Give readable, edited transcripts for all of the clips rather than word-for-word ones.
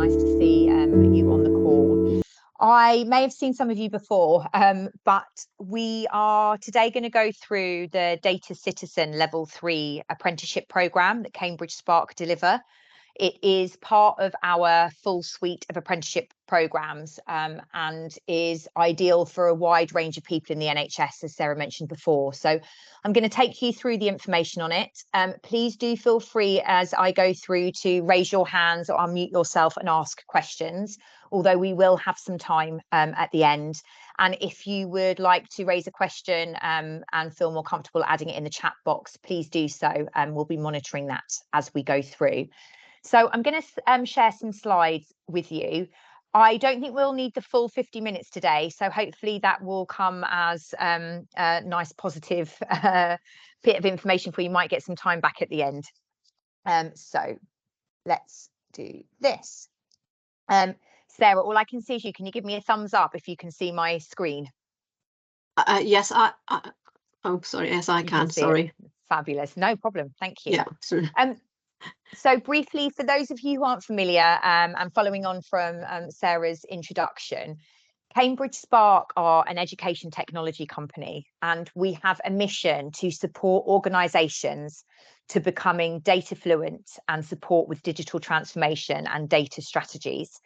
Nice to see you on the call. I may have seen some of you before, but we are today going to go through the Data Citizen Level 3 apprenticeship programme that Cambridge Spark deliver. It is part of our full suite of apprenticeship programmes and is ideal for a wide range of people in the NHS, as Sarah mentioned before. So I'm going to take you through the information on it. Please do feel free as I go through to raise your hands or unmute yourself and ask questions, although we will have some time at the end. And if you would like to raise a question and feel more comfortable adding it in the chat box, please do so. We'll be monitoring that as we go through. So I'm going to share some slides with you. I don't think we'll need the full 50 minutes today, so hopefully that will come as a nice positive bit of information for you. Might get some time back at the end. So let's do this. Sarah, all I can see is you. Can you give me a thumbs up if you can see my screen? Yes, oh, sorry. Yes, I can. Sorry. Fabulous. No problem. Thank you. Yeah. So briefly, for those of you who aren't familiar and following on from Sarah's introduction, Cambridge Spark are an education technology company, and we have a mission to support organisations to becoming data fluent and support with digital transformation and data strategies.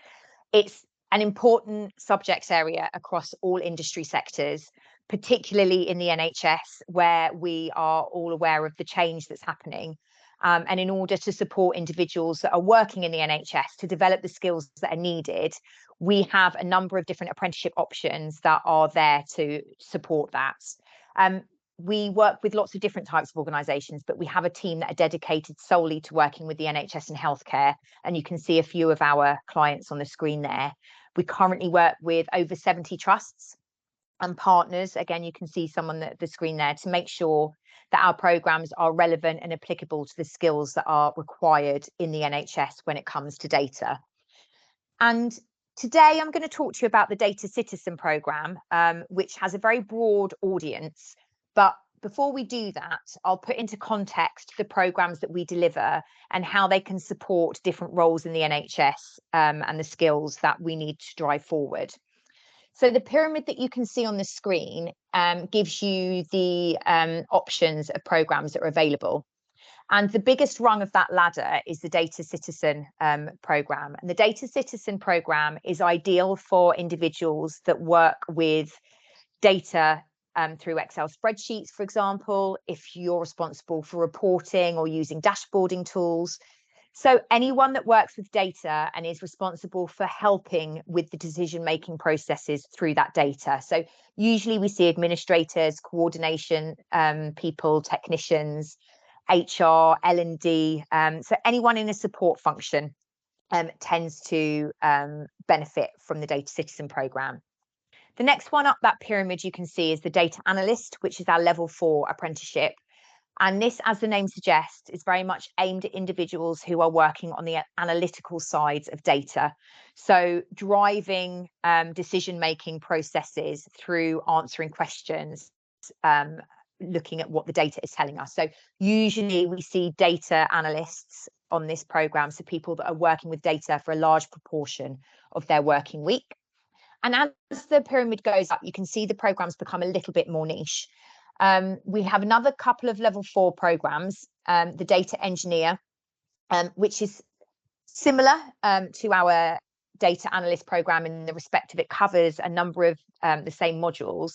It's an important subject area across all industry sectors, particularly in the NHS, where we are all aware of the change that's happening. And in order to support individuals that are working in the NHS to develop the skills that are needed, we have a number of different apprenticeship options that are there to support that. We work with lots of different types of organisations, but we have a team that are dedicated solely to working with the NHS and healthcare. And you can see a few of our clients on the screen there. We currently work with over 70 trusts and partners. Again, you can see some on the screen there, to make sure that our programmes are relevant and applicable to the skills that are required in the NHS when it comes to data. And today I'm going to talk to you about the Data Citizen programme, which has a very broad audience. But before we do that, I'll put into context the programmes that we deliver and how they can support different roles in the NHS and the skills that we need to drive forward. So the pyramid that you can see on the screen gives you the options of programmes that are available. And the biggest rung of that ladder is the Data Citizen programme. And the Data Citizen programme is ideal for individuals that work with data through Excel spreadsheets, for example, if you're responsible for reporting or using dashboarding tools. So anyone that works with data and is responsible for helping with the decision-making processes through that data. So usually we see administrators, coordination people, technicians, HR, L&D. So anyone in a support function tends to benefit from the Data Citizen programme. The next one up that pyramid you can see is the Data Analyst, which is our level 4 apprenticeship. And this, as the name suggests, is very much aimed at individuals who are working on the analytical sides of data. So driving decision-making processes through answering questions, looking at what the data is telling us. So usually we see data analysts on this programme, so people that are working with data for a large proportion of their working week. And as the pyramid goes up, you can see the programmes become a little bit more niche. We have another couple of level 4 programmes, the Data Engineer, which is similar to our Data Analyst programme in the respect of it covers a number of the same modules,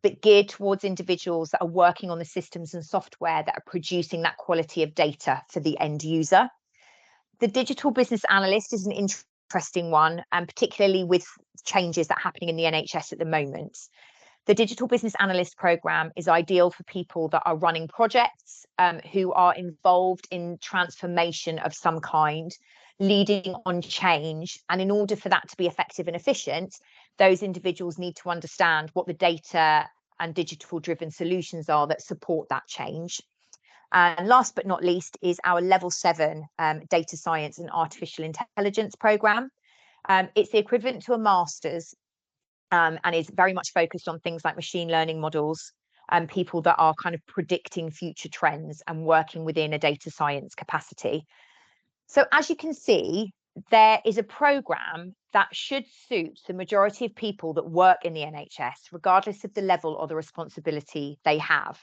but geared towards individuals that are working on the systems and software that are producing that quality of data for the end user. The Digital Business Analyst is an interesting one, and particularly with changes that are happening in the NHS at the moment. The Digital Business Analyst programme is ideal for people that are running projects, who are involved in transformation of some kind, leading on change. And in order for that to be effective and efficient, those individuals need to understand what the data and digital driven solutions are that support that change. And last but not least is our level 7 Data Science and Artificial Intelligence programme. It's the equivalent to a master's. And is very much focused on things like machine learning models and people that are kind of predicting future trends and working within a data science capacity. So as you can see, there is a programme that should suit the majority of people that work in the NHS, regardless of the level or the responsibility they have.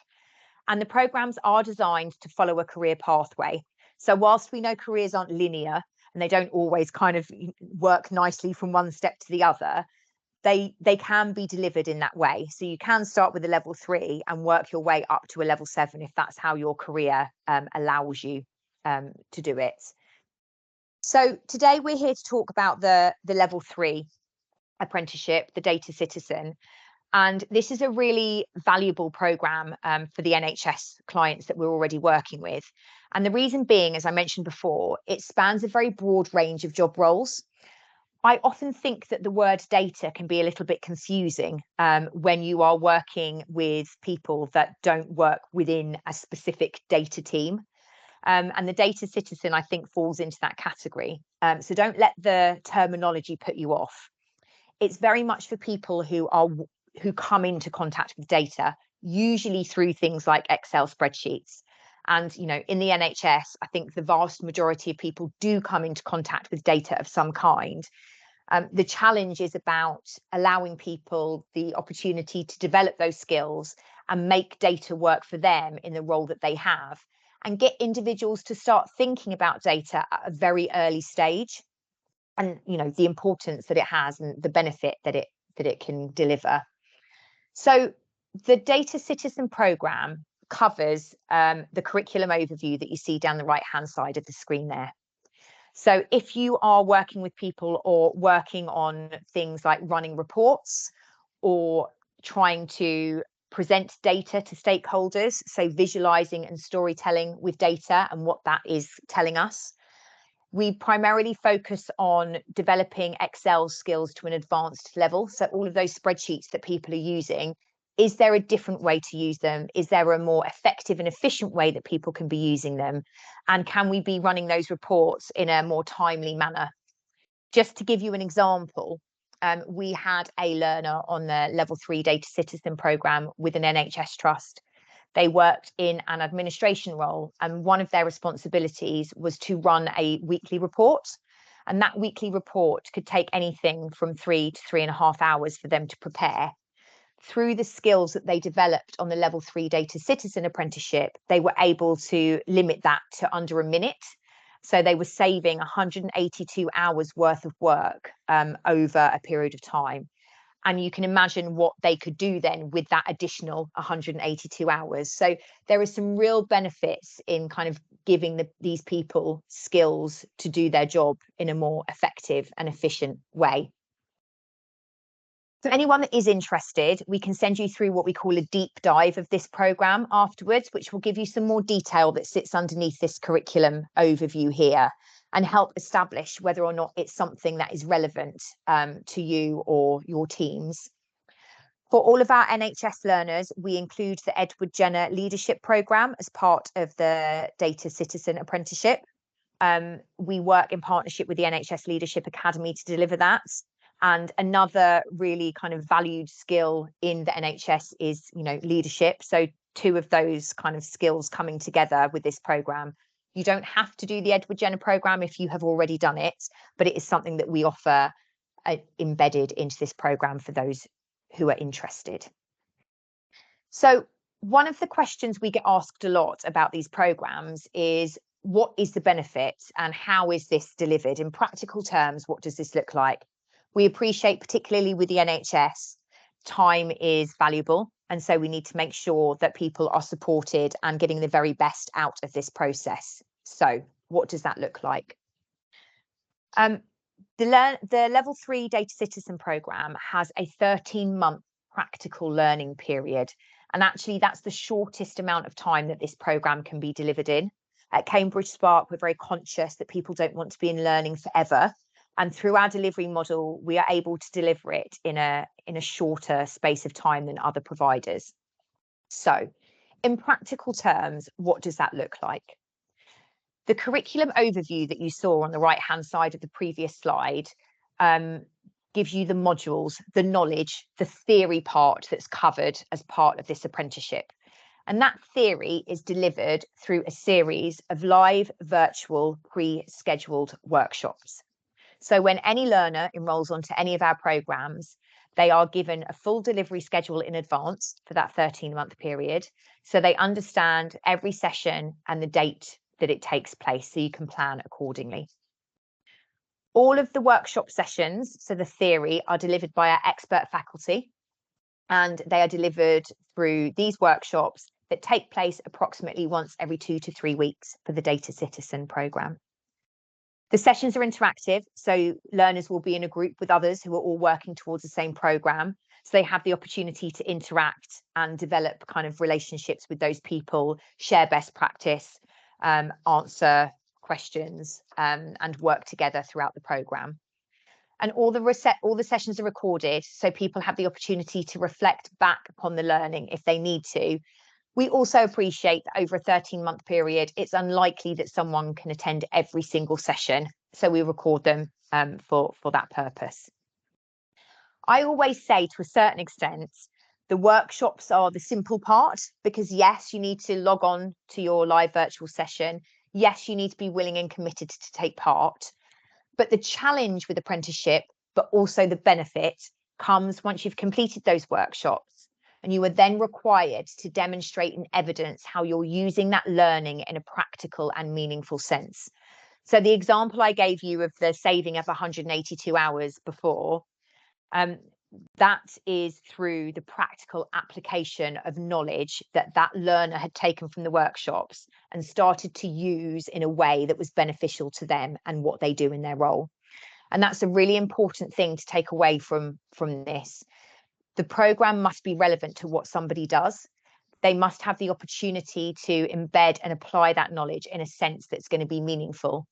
And the programmes are designed to follow a career pathway. So whilst we know careers aren't linear and they don't always kind of work nicely from one step to the other, they can be delivered in that way. So you can start with a level 3 and work your way up to a level 7 if that's how your career allows you to do it. So today we're here to talk about the level 3 apprenticeship, the Data Citizen. And this is a really valuable programme for the NHS clients that we're already working with. And the reason being, as I mentioned before, it spans a very broad range of job roles. I often think that the word data can be a little bit confusing when you are working with people that don't work within a specific data team. And the Data Citizen, I think, falls into that category. So don't let the terminology put you off. It's very much for people who come into contact with data, usually through things like Excel spreadsheets. And, you know, in the NHS, I think the vast majority of people do come into contact with data of some kind. The challenge is about allowing people the opportunity to develop those skills and make data work for them in the role that they have, and get individuals to start thinking about data at a very early stage, and, you know, the importance that it has and the benefit that it can deliver. So the Data Citizen programme covers the curriculum overview that you see down the right hand side of the screen there. So if you are working with people or working on things like running reports or trying to present data to stakeholders, so visualizing and storytelling with data and what that is telling us, we primarily focus on developing Excel skills to an advanced level. So all of those spreadsheets that people are using, is there a different way to use them? Is there a more effective and efficient way that people can be using them? And can we be running those reports in a more timely manner? Just to give you an example, we had a learner on the level 3 Data Citizen programme with an NHS trust. They worked in an administration role, and one of their responsibilities was to run a weekly report. And that weekly report could take anything from 3 to 3.5 hours for them to prepare. Through the skills that they developed on the level 3 Data Citizen apprenticeship, they were able to limit that to under a minute. So they were saving 182 hours worth of work over a period of time. And you can imagine what they could do then with that additional 182 hours. So there are some real benefits in kind of giving these people skills to do their job in a more effective and efficient way. So anyone that is interested, we can send you through what we call a deep dive of this programme afterwards, which will give you some more detail that sits underneath this curriculum overview here and help establish whether or not it's something that is relevant to you or your teams. For all of our NHS learners, we include the Edward Jenner Leadership Programme as part of the Data Citizen Apprenticeship. We work in partnership with the NHS Leadership Academy to deliver that. And another really kind of valued skill in the NHS is, you know, leadership. So two of those kind of skills coming together with this programme. You don't have to do the Edward Jenner programme if you have already done it, but it is something that we offer embedded into this programme for those who are interested. So one of the questions we get asked a lot about these programmes is, what is the benefit and how is this delivered? In practical terms, what does this look like? We appreciate, particularly with the NHS, time is valuable. And so we need to make sure that people are supported and getting the very best out of this process. So what does that look like? The level 3 Data Citizen programme has a 13-month practical learning period. And actually, that's the shortest amount of time that this programme can be delivered in. At Cambridge Spark, we're very conscious that people don't want to be in learning forever. And through our delivery model, we are able to deliver it in a shorter space of time than other providers. So in practical terms, what does that look like? The curriculum overview that you saw on the right-hand side of the previous slide gives you the modules, the knowledge, the theory part that's covered as part of this apprenticeship. And that theory is delivered through a series of live, virtual, pre-scheduled workshops. So when any learner enrolls onto any of our programs, they are given a full delivery schedule in advance for that 13-month period. So they understand every session and the date that it takes place, so you can plan accordingly. All of the workshop sessions, so the theory, are delivered by our expert faculty, and they are delivered through these workshops that take place approximately once every 2 to 3 weeks for the Data Citizen programme. The sessions are interactive, so learners will be in a group with others who are all working towards the same programme. So they have the opportunity to interact and develop kind of relationships with those people, share best practice, answer questions, and work together throughout the programme. And all the sessions are recorded, so people have the opportunity to reflect back upon the learning if they need to. We also appreciate that over a 13-month period, it's unlikely that someone can attend every single session, so we record them for that purpose. I always say, to a certain extent, the workshops are the simple part, because yes, you need to log on to your live virtual session. Yes, you need to be willing and committed to take part. But the challenge with apprenticeship, but also the benefit, comes once you've completed those workshops. And you are then required to demonstrate and evidence how you're using that learning in a practical and meaningful sense. So the example I gave you of the saving of 182 hours before, that is through the practical application of knowledge that learner had taken from the workshops and started to use in a way that was beneficial to them and what they do in their role. And that's a really important thing to take away from this. The programme must be relevant to what somebody does. They must have the opportunity to embed and apply that knowledge in a sense that's going to be meaningful.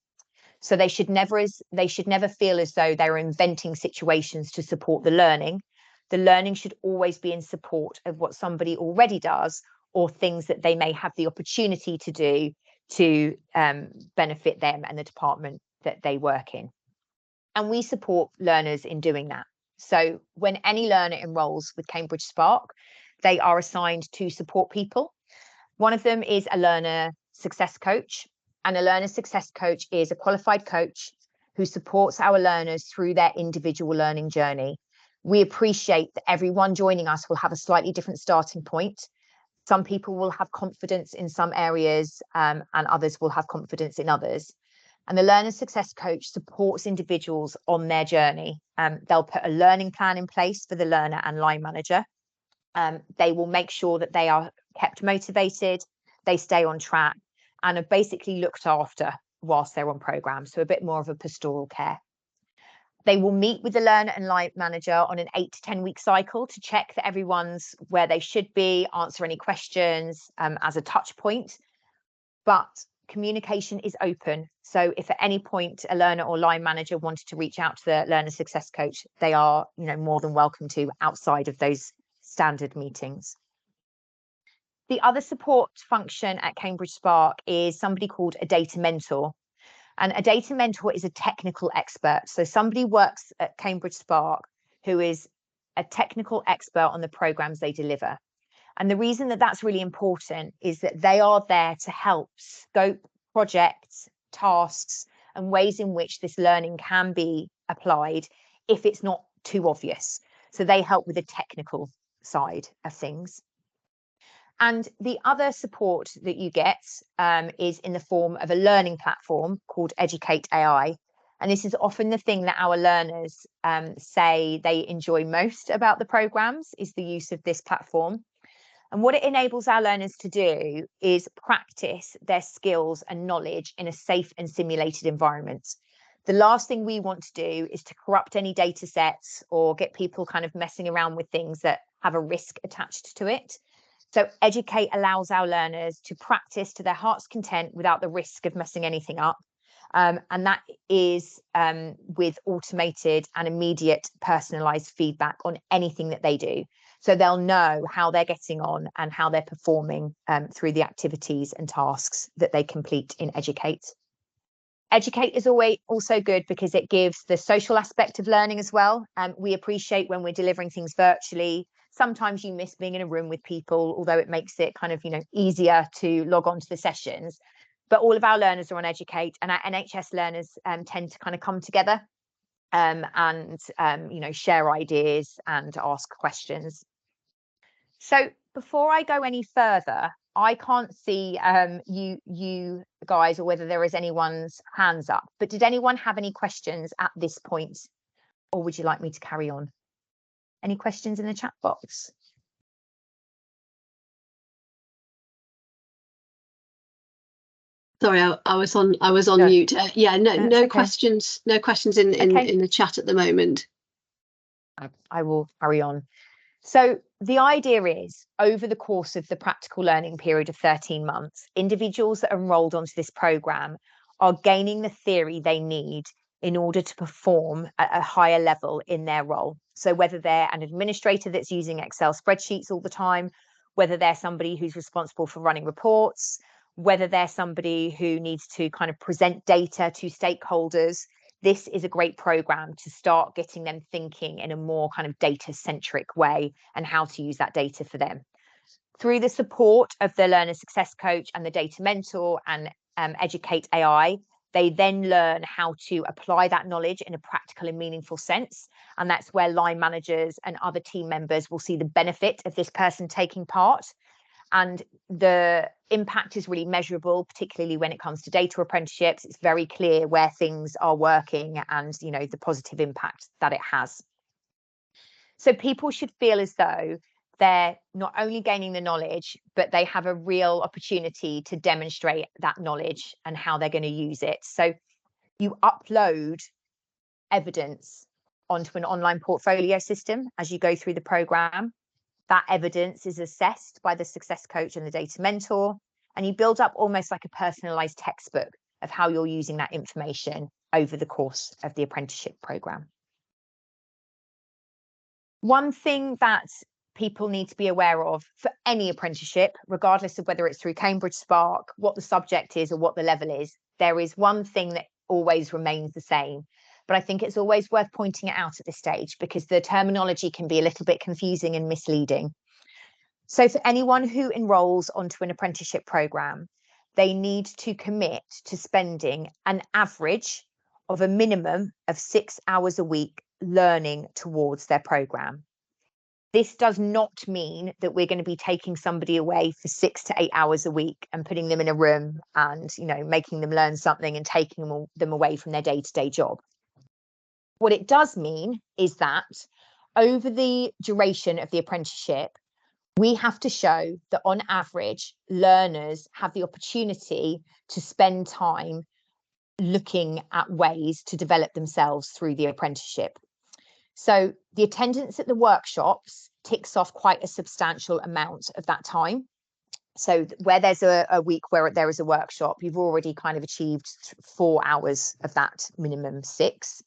So they should never feel as though they're inventing situations to support the learning. The learning should always be in support of what somebody already does, or things that they may have the opportunity to do to benefit them and the department that they work in. And we support learners in doing that. So when any learner enrolls with Cambridge Spark, they are assigned to support people. One of them is a learner success coach, and a learner success coach is a qualified coach who supports our learners through their individual learning journey. We appreciate that everyone joining us will have a slightly different starting point. Some people will have confidence in some areas, and others will have confidence in others. And the learner success coach supports individuals on their journey. They'll put a learning plan in place for the learner and line manager. They will make sure that they are kept motivated, they stay on track, and are basically looked after whilst they're on programme. So a bit more of a pastoral care. They will meet with the learner and line manager on an 8 to 10 week cycle to check that everyone's where they should be, answer any questions as a touch point. But communication is open. So if at any point a learner or line manager wanted to reach out to the learner success coach, they are, more than welcome to outside of those standard meetings. The other support function at Cambridge Spark is somebody called a data mentor. And a data mentor is a technical expert. So somebody works at Cambridge Spark who is a technical expert on the programs they deliver. And the reason that that's really important is that they are there to help scope projects, tasks, and ways in which this learning can be applied if it's not too obvious. So they help with the technical side of things. And the other support that you get is in the form of a learning platform called Educate AI. And this is often the thing that our learners say they enjoy most about the programs, is the use of this platform. And what it enables our learners to do is practice their skills and knowledge in a safe and simulated environment. The last thing we want to do is to corrupt any data sets or get people kind of messing around with things that have a risk attached to it. So Educate allows our learners to practice to their heart's content without the risk of messing anything up. And that is with automated and immediate personalized feedback on anything that they do. So they'll know how they're getting on and how they're performing through the activities and tasks that they complete in Educate. Educate is always also good because it gives the social aspect of learning as well. We appreciate when we're delivering things virtually. Sometimes you miss being in a room with people, although it makes it kind of, easier to log on to the sessions. But all of our learners are on Educate, and our NHS learners tend to kind of come together you know, share ideas and ask questions. So before I go any further, I can't see you guys, or whether there is anyone's hands up, but did anyone have any questions at this point, or would you like me to carry on? Any questions in the chat box? Sorry, I was on No. mute. Yeah, no okay. questions. No questions in the chat at the moment. I will carry on. So the idea is, over the course of the practical learning period of 13 months, individuals that are enrolled onto this programme are gaining the theory they need in order to perform at a higher level in their role. So whether they're an administrator that's using Excel spreadsheets all the time, whether they're somebody who's responsible for running reports, whether they're somebody who needs to kind of present data to stakeholders, this is a great program to start getting them thinking in a more kind of data-centric way and how to use that data for them. Through the support of the learner success coach and the data mentor and Educate AI, they then learn how to apply that knowledge in a practical and meaningful sense. And that's where line managers and other team members will see the benefit of this person taking part. And the impact is really measurable, particularly when it comes to data apprenticeships. It's very clear where things are working and, you know, the positive impact that it has. So people should feel as though they're not only gaining the knowledge, but they have a real opportunity to demonstrate that knowledge and how they're going to use it. So you upload evidence onto an online portfolio system as you go through the program. That evidence is assessed by the success coach and the data mentor, and you build up almost like a personalized textbook of how you're using that information over the course of the apprenticeship program. One thing that people need to be aware of for any apprenticeship, regardless of whether it's through Cambridge Spark, what the subject is or what the level is, there is one thing that always remains the same. But I think it's always worth pointing it out at this stage because the terminology can be a little bit confusing and misleading. So for anyone who enrolls onto an apprenticeship program, they need to commit to spending an average of a minimum of 6 hours a week learning towards their program. This does not mean that we're going to be taking somebody away for 6 to 8 hours a week and putting them in a room and, you know, making them learn something and taking them away from their day-to-day job. What it does mean is that over the duration of the apprenticeship, we have to show that on average, learners have the opportunity to spend time looking at ways to develop themselves through the apprenticeship. So the attendance at the workshops ticks off quite a substantial amount of that time. So where there's a week where there is a workshop, you've already kind of achieved 4 hours of that minimum 6.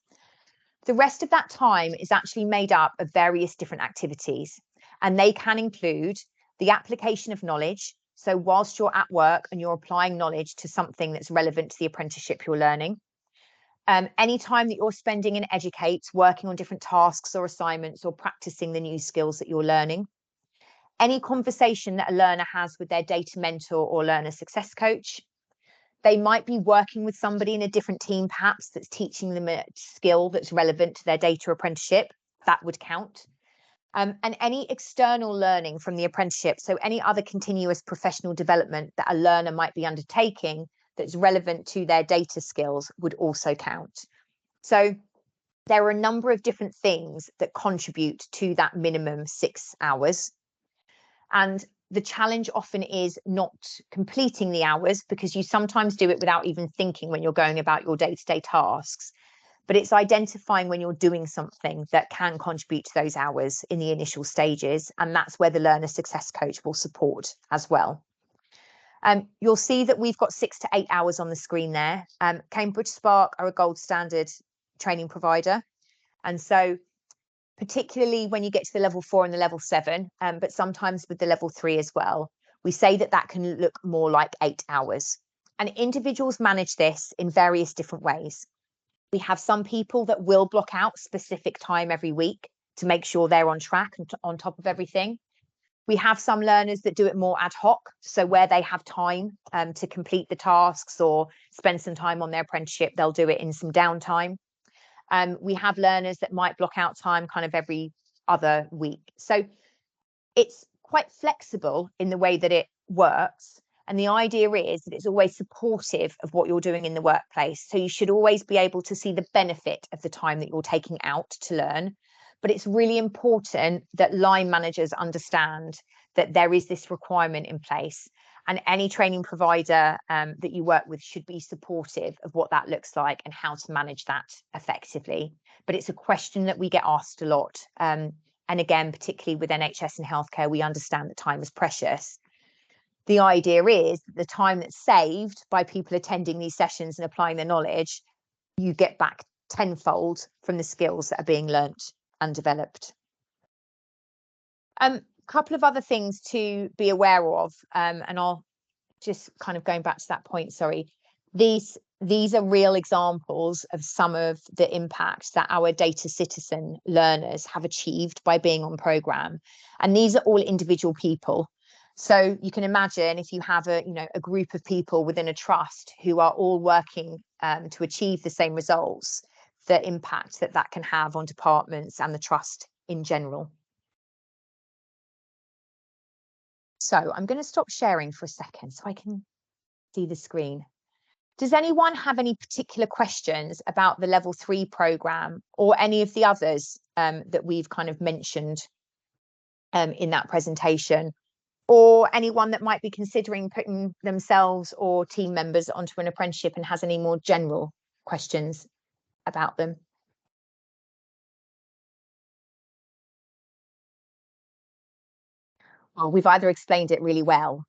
The rest of that time is actually made up of various different activities, and they can include the application of knowledge. So whilst you're at work and you're applying knowledge to something that's relevant to the apprenticeship you're learning, any time that you're spending in Educate, working on different tasks or assignments or practicing the new skills that you're learning, any conversation that a learner has with their data mentor or learner success coach. They might be working with somebody in a different team, perhaps, that's teaching them a skill that's relevant to their data apprenticeship. That would count. And any external learning from the apprenticeship, so any other continuous professional development that a learner might be undertaking that's relevant to their data skills would also count. So there are a number of different things that contribute to that minimum 6 hours. And the challenge often is not completing the hours, because you sometimes do it without even thinking when you're going about your day-to-day tasks. But it's identifying when you're doing something that can contribute to those hours in the initial stages. And that's where the learner success coach will support as well. You'll see that we've got 6 to 8 hours on the screen there. Cambridge Spark are a gold standard training provider. And so particularly when you get to the level 4 and the level 7, but sometimes with the level 3 as well, we say that that can look more like 8 hours. And individuals manage this in various different ways. We have some people that will block out specific time every week to make sure they're on track and on top of everything. We have some learners that do it more ad hoc, so where they have time to complete the tasks or spend some time on their apprenticeship, they'll do it in some downtime. We have learners that might block out time kind of every other week. So it's quite flexible in the way that it works. And the idea is that it's always supportive of what you're doing in the workplace. So you should always be able to see the benefit of the time that you're taking out to learn. But it's really important that line managers understand that there is this requirement in place. And any training provider that you work with should be supportive of what that looks like and how to manage that effectively. But it's a question that we get asked a lot. And again, particularly with NHS and healthcare, we understand that time is precious. The idea is that the time that's saved by people attending these sessions and applying their knowledge, you get back tenfold from the skills that are being learnt and developed. Couple of other things to be aware of, and I'll just kind of going back to that point, sorry. These are real examples of some of the impacts that our data citizen learners have achieved by being on programme. And these are all individual people. So you can imagine if you have a group of people within a trust who are all working to achieve the same results, the impact that can have on departments and the trust in general. So I'm going to stop sharing for a second so I can see the screen. Does anyone have any particular questions about the level 3 programme or any of the others that we've kind of mentioned in that presentation? Or anyone that might be considering putting themselves or team members onto an apprenticeship and has any more general questions about them? Well, we've either explained it really well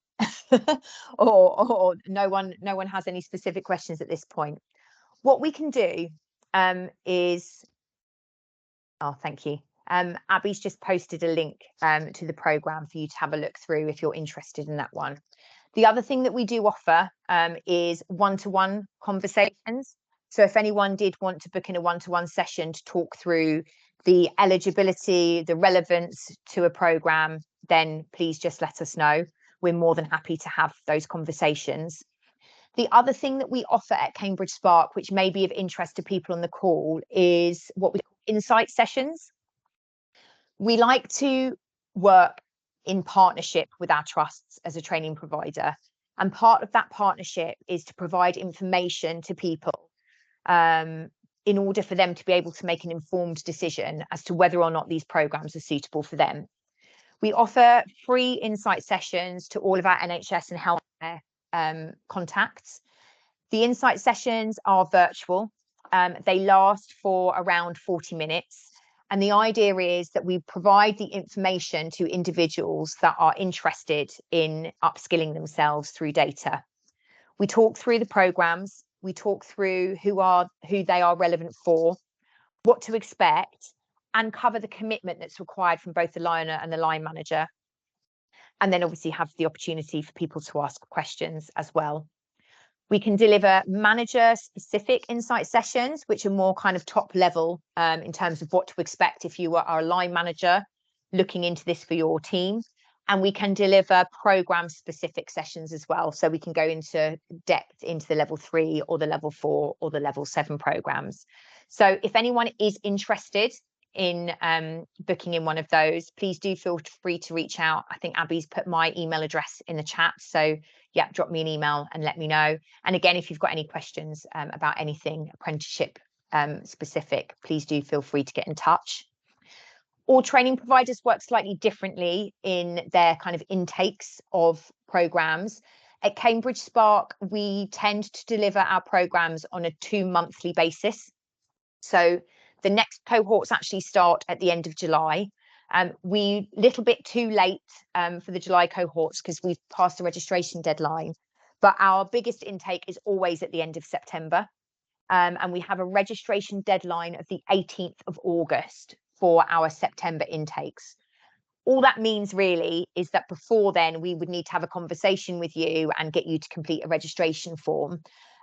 or no one has any specific questions at this point. What we can do is, oh, thank you. Abby's just posted a link to the programme for you to have a look through if you're interested in that one. The other thing that we do offer is one-to-one conversations. So if anyone did want to book in a one-to-one session to talk through the eligibility, the relevance to a programme, then please just let us know. We're more than happy to have those conversations. The other thing that we offer at Cambridge Spark, which may be of interest to people on the call, is what we call insight sessions. We like to work in partnership with our trusts as a training provider. And part of that partnership is to provide information to people in order for them to be able to make an informed decision as to whether or not these programs are suitable for them. We offer free insight sessions to all of our NHS and healthcare contacts. The insight sessions are virtual. They last for around 40 minutes. And the idea is that we provide the information to individuals that are interested in upskilling themselves through data. We talk through the programs, we talk through who they are relevant for, what to expect, and cover the commitment that's required from both the learner and the line manager. And then obviously have the opportunity for people to ask questions as well. We can deliver manager-specific insight sessions, which are more kind of top level in terms of what to expect if you are a line manager looking into this for your team. And we can deliver program-specific sessions as well. So we can go into depth into the level 3 or the level 4 or the level 7 programs. So if anyone is interested in booking in one of those, please do feel free to reach out. I think Abby's put my email address in the chat. So yeah, drop me an email and let me know. And again, if you've got any questions about anything apprenticeship specific, please do feel free to get in touch. All training providers work slightly differently in their kind of intakes of programs. At Cambridge Spark, we tend to deliver our programs on a 2-monthly basis. So the next cohorts actually start at the end of July. We little bit too late for the July cohorts because we've passed the registration deadline, but our biggest intake is always at the end of September. And we have a registration deadline of the 18th of August for our September intakes. All that means really is that before then we would need to have a conversation with you and get you to complete a registration form.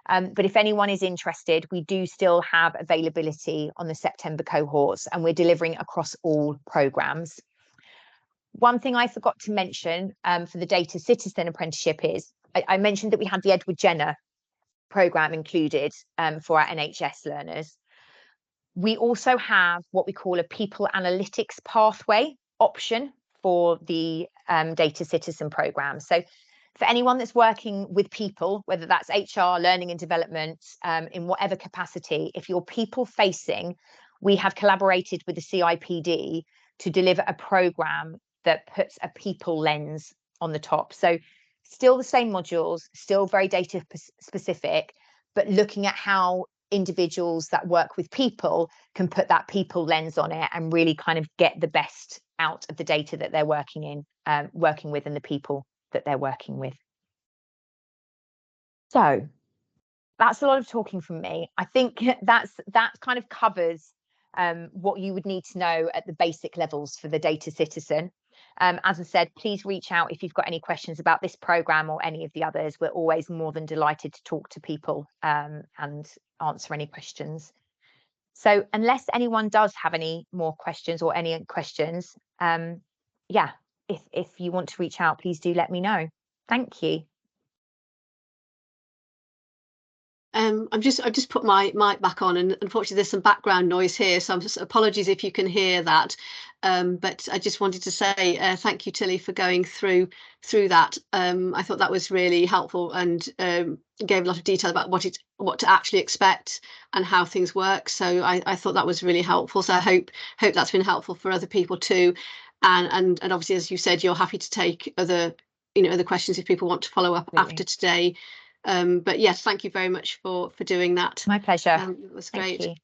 But if anyone is interested, we do still have availability on the September cohorts and we're delivering across all programs. One thing I forgot to mention for the Data Citizen Apprenticeship is I mentioned that we had the Edward Jenner programme included for our NHS learners. We also have what we call a people analytics pathway option for the Data Citizen programme. So for anyone that's working with people, whether that's HR, learning and development, in whatever capacity, if you're people facing, we have collaborated with the CIPD to deliver a programme that puts a people lens on the top. So still the same modules, still very data specific, but looking at how individuals that work with people can put that people lens on it and really kind of get the best out of the data that they're working with and the people that they're working with. So that's a lot of talking from me. I think that kind of covers what you would need to know at the basic levels for the Data Citizen. As I said, please reach out if you've got any questions about this programme or any of the others. We're always more than delighted to talk to people and answer any questions. So unless anyone does have any more questions or any questions, yeah, if you want to reach out, please do let me know. Thank you. I've just put my mic back on, and unfortunately there's some background noise here, so apologies if you can hear that. But I just wanted to say thank you, Tilly, for going through that. I thought that was really helpful and gave a lot of detail about what to actually expect and how things work. So I thought that was really helpful. So I hope that's been helpful for other people too. And obviously, as you said, you're happy to take other questions if people want to follow up after today. But yes, thank you very much for doing that. My pleasure. It was great. Thank you.